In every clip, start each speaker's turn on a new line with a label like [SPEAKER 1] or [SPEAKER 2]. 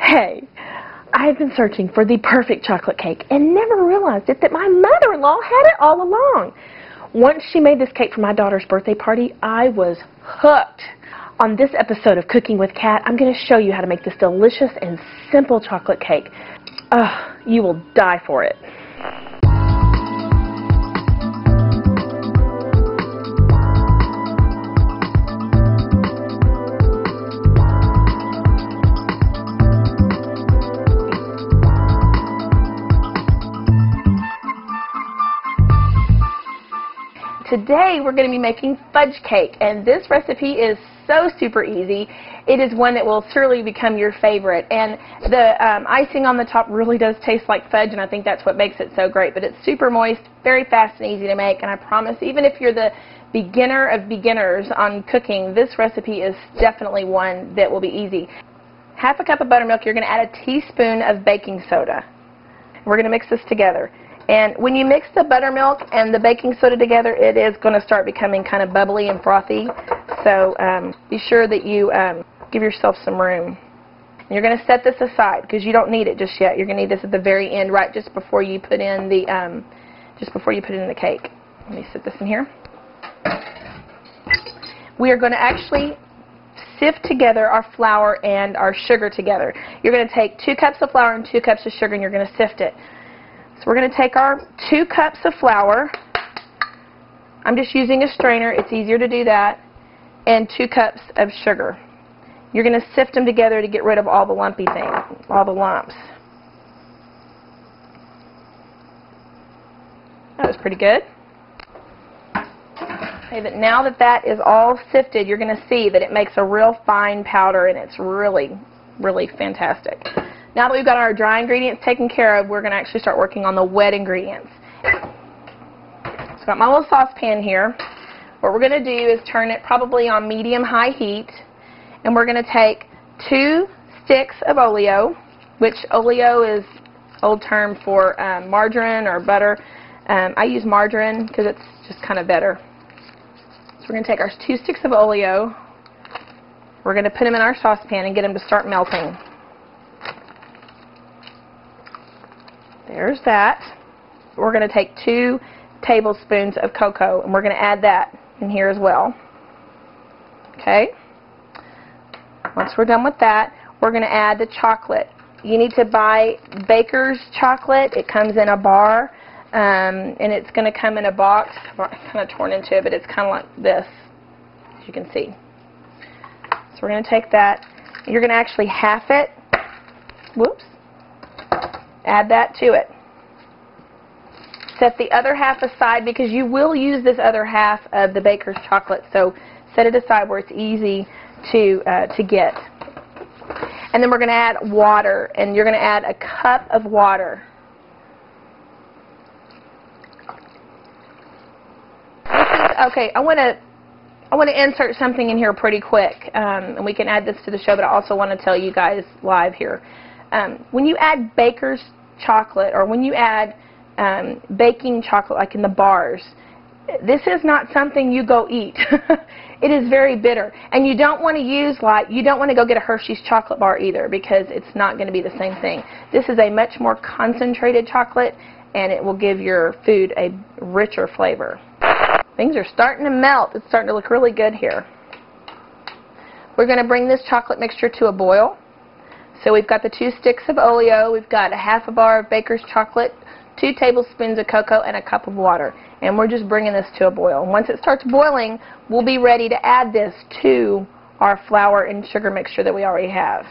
[SPEAKER 1] Hey, I had been searching for the perfect chocolate cake and never realized it that my mother-in-law had it all along. Once she made this cake for my daughter's birthday party, I was hooked. On this episode of Cooking with Kat, I'm going to show you how to make this delicious and simple chocolate cake. You will die for it. Today we're going to be making fudge cake, and this recipe is so super easy. It is one that will surely become your favorite, and the icing on the top really does taste like fudge, and I think that's what makes it so great. But it's super moist, very fast and easy to make, and I promise even if you're the beginner of beginners on cooking, this recipe is definitely one that will be easy. Half a cup of buttermilk, you're going to add a teaspoon of baking soda. We're going to mix this together. And when you mix the buttermilk and the baking soda together, it is going to start becoming kind of bubbly and frothy. So be sure that you give yourself some room. And you're going to set this aside because you don't need it just yet. You're going to need this at the very end, right just before you put in the cake. Let me set this in here. We are going to actually sift together our flour and our sugar together. You're going to take 2 cups of flour and 2 cups of sugar, and you're going to sift it. So we're going to take our 2 cups of flour. I'm just using a strainer. It's easier to do that. And 2 cups of sugar. You're going to sift them together to get rid of all the lumpy things, all the lumps. That was pretty good. Okay, but now that that is all sifted, you're going to see that it makes a real fine powder, and it's really, really fantastic. Now that we've got our dry ingredients taken care of, we're going to actually start working on the wet ingredients. So I've got my little saucepan here. What we're going to do is turn it probably on medium-high heat, and we're going to take 2 sticks of oleo, which oleo is old term for margarine or butter. I use margarine because it's just kind of better. So we're going to take our 2 sticks of oleo. We're going to put them in our saucepan and get them to start melting. There's that. We're going to take 2 tablespoons of cocoa, and we're going to add that in here as well. Okay? Once we're done with that, we're going to add the chocolate. You need to buy Baker's chocolate. It comes in a bar, and it's going to come in a box. I'm kind of torn into it, but it's kind of like this, as you can see. So we're going to take that. You're going to actually half it. Whoops. Add that to it. Set the other half aside because you will use this other half of the Baker's chocolate, so set it aside where it's easy to get. And then we're going to add water, and you're going to add a cup of water. Okay, I want to insert something in here pretty quick, and we can add this to the show, but I also want to tell you guys live here. When you add Baker's chocolate, or when you add baking chocolate like in the bars, this is not something you go eat. It is very bitter, and you don't want to go get a Hershey's chocolate bar either, because it's not going to be the same thing. This is a much more concentrated chocolate, and it will give your food a richer flavor. Things are starting to melt. It's starting to look really good here. We're going to bring this chocolate mixture to a boil. So we've got the 2 sticks of oleo, we've got a half a bar of Baker's chocolate, 2 tablespoons of cocoa, and a cup of water. And we're just bringing this to a boil. And once it starts boiling, we'll be ready to add this to our flour and sugar mixture that we already have.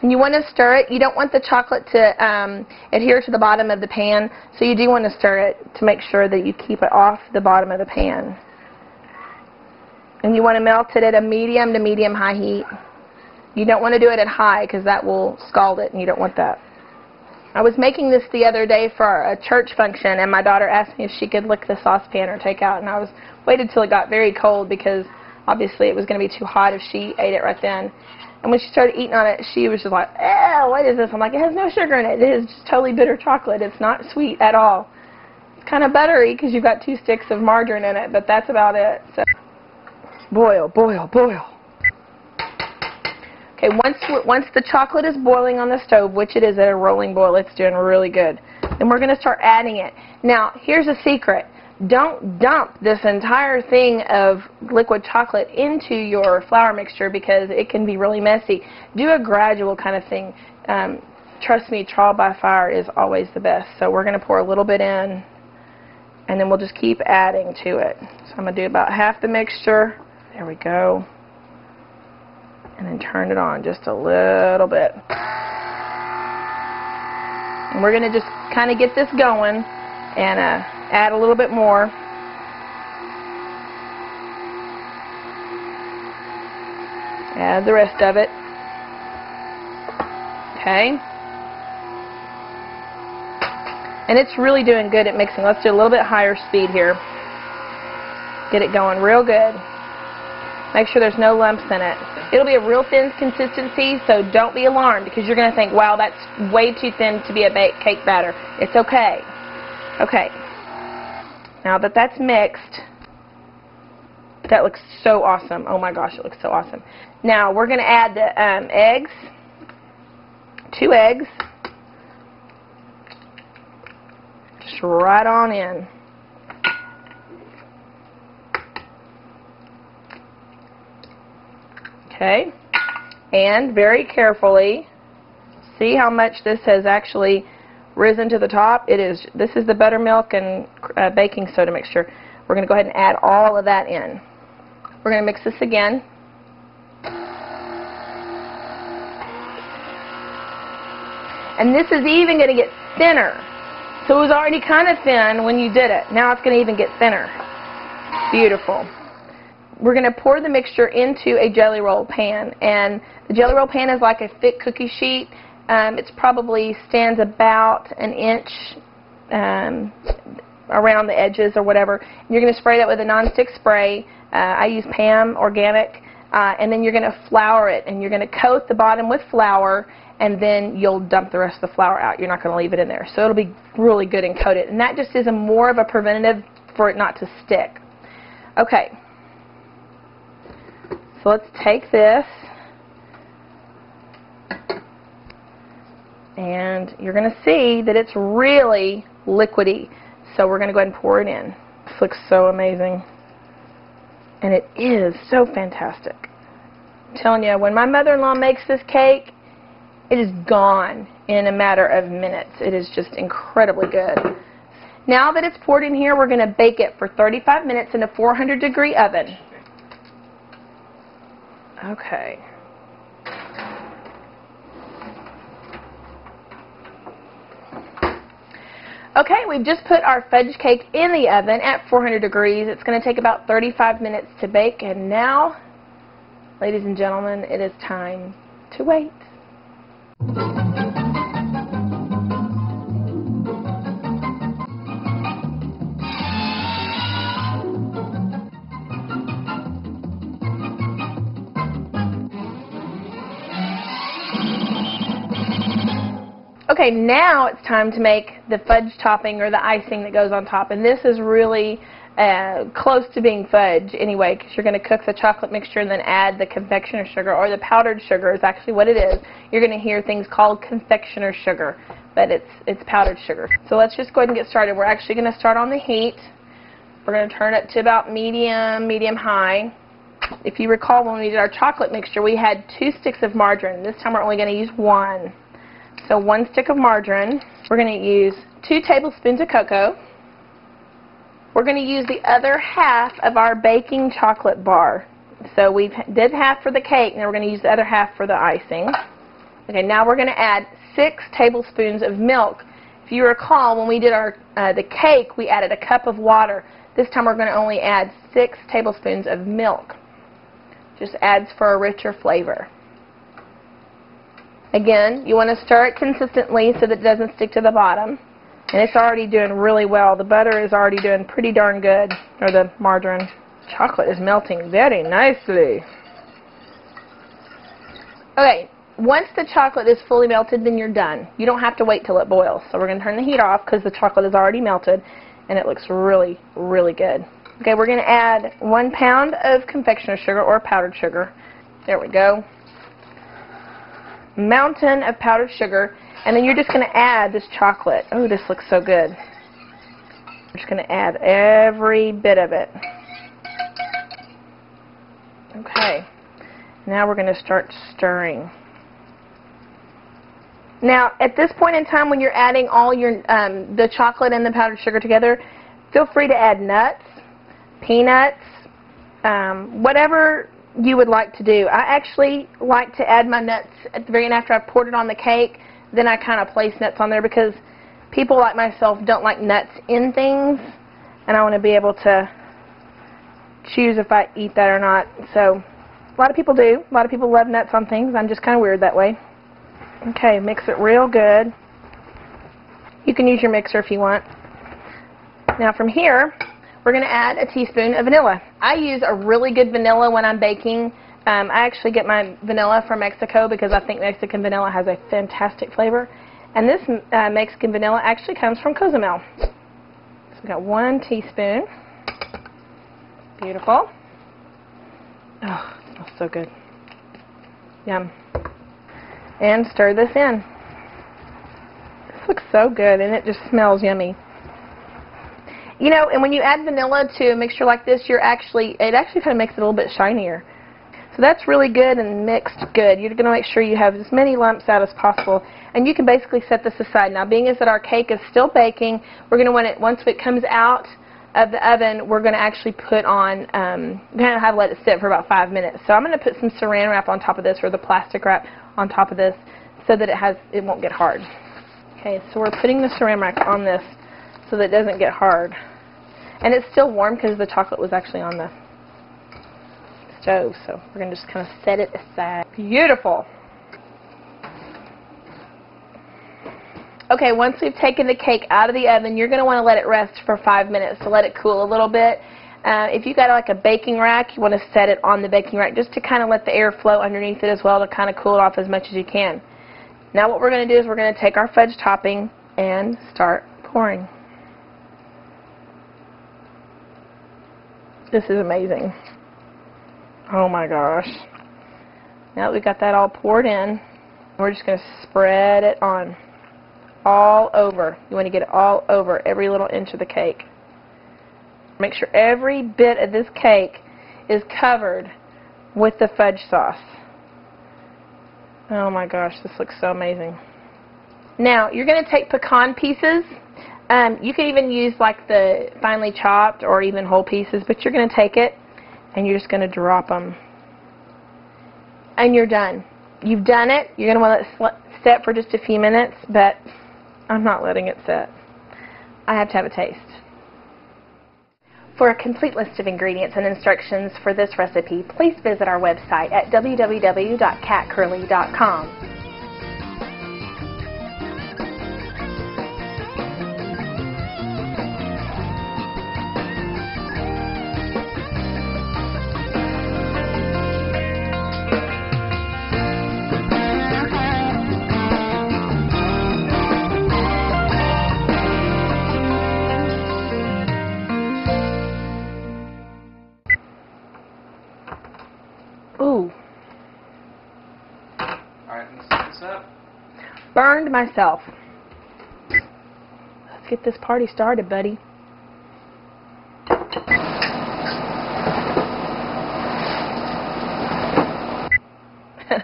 [SPEAKER 1] And you want to stir it. You don't want the chocolate to adhere to the bottom of the pan, so you do want to stir it to make sure that you keep it off the bottom of the pan. And you want to melt it at a medium to medium-high heat. You don't want to do it at high because that will scald it, and you don't want that. I was making this the other day for a church function, and my daughter asked me if she could lick the saucepan or take out, and I waited till it got very cold because obviously it was going to be too hot if she ate it right then. And when she started eating on it, she was just like, "Eh, what is this?" I'm like, "It has no sugar in it. It is just totally bitter chocolate. It's not sweet at all. It's kind of buttery because you've got 2 sticks of margarine in it, but that's about it." So boil, boil, boil. Okay, once the chocolate is boiling on the stove, which it is at a rolling boil, it's doing really good. Then we're going to start adding it. Now, here's a secret. Don't dump this entire thing of liquid chocolate into your flour mixture because it can be really messy. Do a gradual kind of thing. Trust me, trial by fire is always the best. So we're going to pour a little bit in, and then we'll just keep adding to it. So I'm going to do about half the mixture. There we go. And then turn it on just a little bit. And we're going to just kind of get this going and add a little bit more. Add the rest of it. Okay. And it's really doing good at mixing. Let's do a little bit higher speed here. Get it going real good. Make sure there's no lumps in it. It'll be a real thin consistency, so don't be alarmed because you're going to think, wow, that's way too thin to be a cake batter. It's okay. Okay. Now that that's mixed, that looks so awesome. Oh my gosh, it looks so awesome. Now we're going to add the eggs. 2 eggs. Just right on in. Okay, and very carefully, see how much this has actually risen to the top. This is the buttermilk and baking soda mixture. We're going to go ahead and add all of that in. We're going to mix this again. And this is even going to get thinner. So it was already kind of thin when you did it. Now it's going to even get thinner. Beautiful. We're going to pour the mixture into a jelly roll pan, and the jelly roll pan is like a thick cookie sheet. It probably stands about an inch around the edges or whatever. And you're going to spray that with a nonstick spray. I use Pam Organic, and then you're going to flour it, and you're going to coat the bottom with flour, and then you'll dump the rest of the flour out. You're not going to leave it in there. So it'll be really good and coated, and that just is more of a preventative for it not to stick. Okay. So let's take this, and you're going to see that it's really liquidy. So we're going to go ahead and pour it in. This looks so amazing. And it is so fantastic. I'm telling you, when my mother-in-law makes this cake, it is gone in a matter of minutes. It is just incredibly good. Now that it's poured in here, we're going to bake it for 35 minutes in a 400-degree oven. Okay. Okay, we've just put our fudge cake in the oven at 400 degrees. It's going to take about 35 minutes to bake, and now, ladies and gentlemen, it is time to wait. Okay, now it's time to make the fudge topping or the icing that goes on top. And this is really close to being fudge anyway, because you're going to cook the chocolate mixture and then add the confectioner sugar, or the powdered sugar is actually what it is. You're going to hear things called confectioner sugar, but it's powdered sugar. So let's just go ahead and get started. We're actually going to start on the heat. We're going to turn it to about medium-high. If you recall, when we did our chocolate mixture, we had 2 sticks of margarine. This time we're only going to use 1. So 1 stick of margarine. We're going to use 2 tablespoons of cocoa. We're going to use the other half of our baking chocolate bar. So we did half for the cake, and then we're going to use the other half for the icing. Okay, now we're going to add 6 tablespoons of milk. If you recall, when we did the cake, we added a cup of water. This time we're going to only add 6 tablespoons of milk. Just adds for a richer flavor. Again, you want to stir it consistently so that it doesn't stick to the bottom. And it's already doing really well. The butter is already doing pretty darn good, or the margarine. Chocolate is melting very nicely. Okay, once the chocolate is fully melted, then you're done. You don't have to wait till it boils. So we're going to turn the heat off because the chocolate is already melted, and it looks really, really good. Okay, we're going to add 1 pound of confectioner sugar or powdered sugar. There we go. mountain of powdered sugar, and then you're just going to add this chocolate. Oh, this looks so good. We're just going to add every bit of it. Okay. Now we're going to start stirring. Now, at this point in time, when you're adding all your the chocolate and the powdered sugar together, feel free to add nuts, peanuts, whatever you would like to do. I actually like to add my nuts at the very end after I've poured it on the cake. Then I kind of place nuts on there because people like myself don't like nuts in things, and I want to be able to choose if I eat that or not. So a lot of people do. A lot of people love nuts on things. I'm just kind of weird that way. Okay, mix it real good. You can use your mixer if you want. Now from here, we're going to add a teaspoon of vanilla. I use a really good vanilla when I'm baking. I actually get my vanilla from Mexico because I think Mexican vanilla has a fantastic flavor. And this Mexican vanilla actually comes from Cozumel. So we've got 1 teaspoon. Beautiful. Oh, it smells so good. Yum. And stir this in. This looks so good, and it just smells yummy. You know, and when you add vanilla to a mixture like this, it actually kind of makes it a little bit shinier. So that's really good and mixed good. You're going to make sure you have as many lumps out as possible, and you can basically set this aside. Now, being as that our cake is still baking, we're going to want it, once it comes out of the oven, we're going to actually put on, we're going to have to let it sit for about 5 minutes. So I'm going to put some saran wrap on top of this, or the plastic wrap on top of this, so that it won't get hard. Okay, so we're putting the saran wrap on this so that it doesn't get hard. And it's still warm because the chocolate was actually on the stove, so we're going to just kind of set it aside. Beautiful. Okay, once we've taken the cake out of the oven, you're going to want to let it rest for 5 minutes to let it cool a little bit. If you've got like a baking rack, you want to set it on the baking rack just to kind of let the air flow underneath it as well to kind of cool it off as much as you can. Now what we're going to do is we're going to take our fudge topping and start pouring. This is amazing. Oh my gosh. Now that we've got that all poured in, we're just going to spread it on all over. You want to get it all over every little inch of the cake. Make sure every bit of this cake is covered with the fudge sauce. Oh my gosh, this looks so amazing. Now, you're going to take pecan pieces. You can even use like the finely chopped or even whole pieces, but you're going to take it and you're just going to drop them. And you're done. You've done it. You're going to want to let it set for just a few minutes, but I'm not letting it set. I have to have a taste. For a complete list of ingredients and instructions for this recipe, please visit our website at www.catcurlee.com. Ooh.
[SPEAKER 2] Alright, let's set this up.
[SPEAKER 1] Burned myself. Let's get this party started, buddy.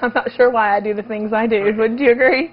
[SPEAKER 1] I'm not sure why I do the things I do. Wouldn't you agree?